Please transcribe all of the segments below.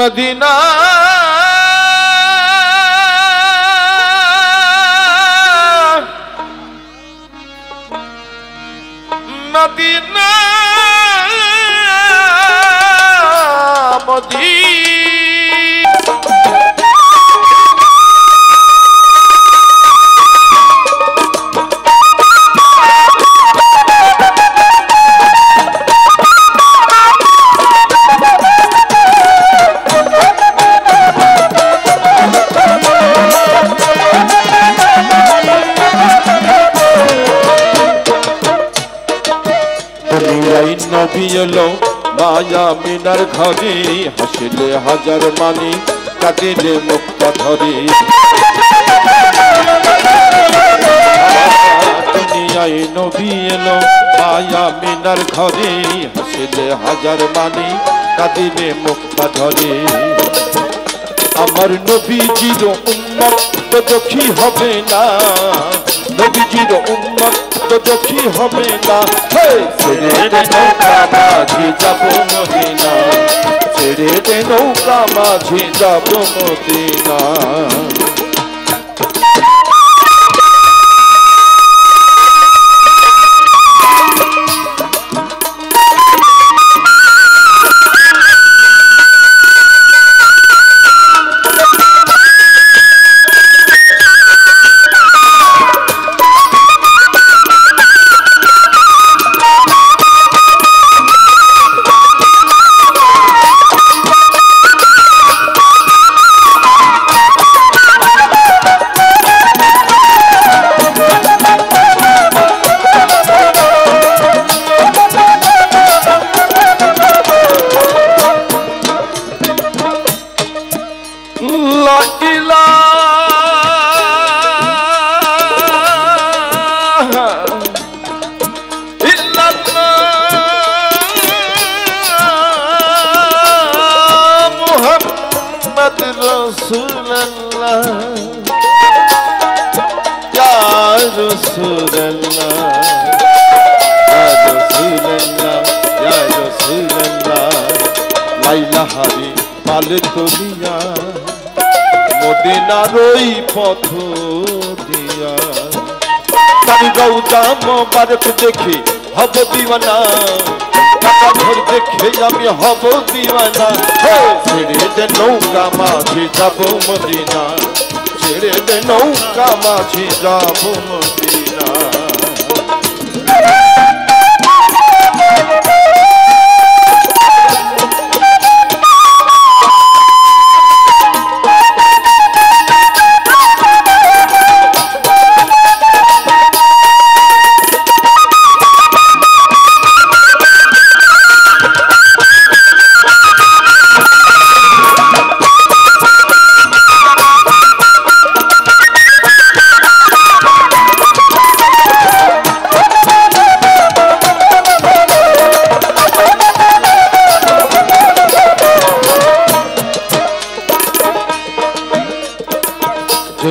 Medina Medina Medina নবী এলো মায়া মিনার ঘরে হাসিলে হাজার মানি কাটিলে মুক্তা ধরে দুনিয়ায় নবী এলো মায়া মিনার ঘরে হাসিলে হাজার মানি কাটিলে মুক্তা ধরে আমার নবীজির উম্মত তো দুঃখী হবে না নবীজির উম্মত তো দুঃখী হবে না ছেড়ে দে নৌকা মাঝি যাব মদিনা ছেড়ে দে নৌকা মাঝি যাব মদিনা লাইলাহারি পালে তুলিয়া মদিনার ওই পথ দিয়া তার রওজা মোবারক দেখে হব দিওয়ানা কাটা ঘর দেখে আমি হব দিওয়ানা ছেড়ে দে নৌকা মাঝি যাব মদিনা ছেড়ে দে নৌকা মাঝি যাব মদিনা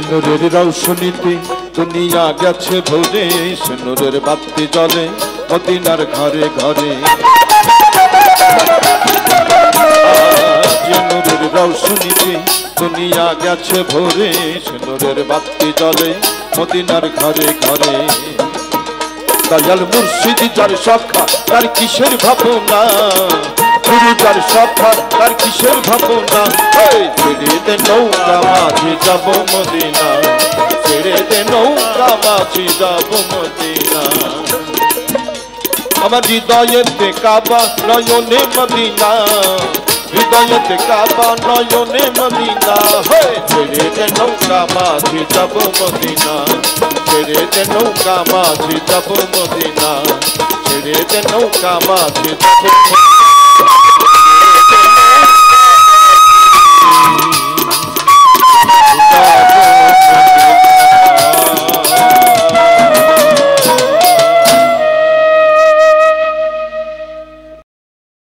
নূরের রৌশনীতে দুনিয়া গেছে ভরে নূরের বাতি জ্বলে মদিনার ঘরে ঘরে নূরের রৌশনীতে দুনিয়া গেছে ভরে নূরের বাতি জ্বলে মদিনার ঘরে ঘরে দয়াল মুর্শিদ যার সখা তার কিসের ভাবনা গুরু যার সখা তার কিসের ভাবনা ছেড়ে দে নৌকা মাঝি যাব মদিনা ছেড়ে দে নৌকা মাঝি যাব মদিনা আমার হৃদয়েতে কাবা নয়নে মদিনা হৃদয়েতে কাবা নয়নে মদিনা ছেড়ে দে নৌকা মাঝি যাব মদিনা ছেড়ে দে নৌকা মাঝি যাব মদিনা ছেড়ে দে নৌকা মাঝি যাব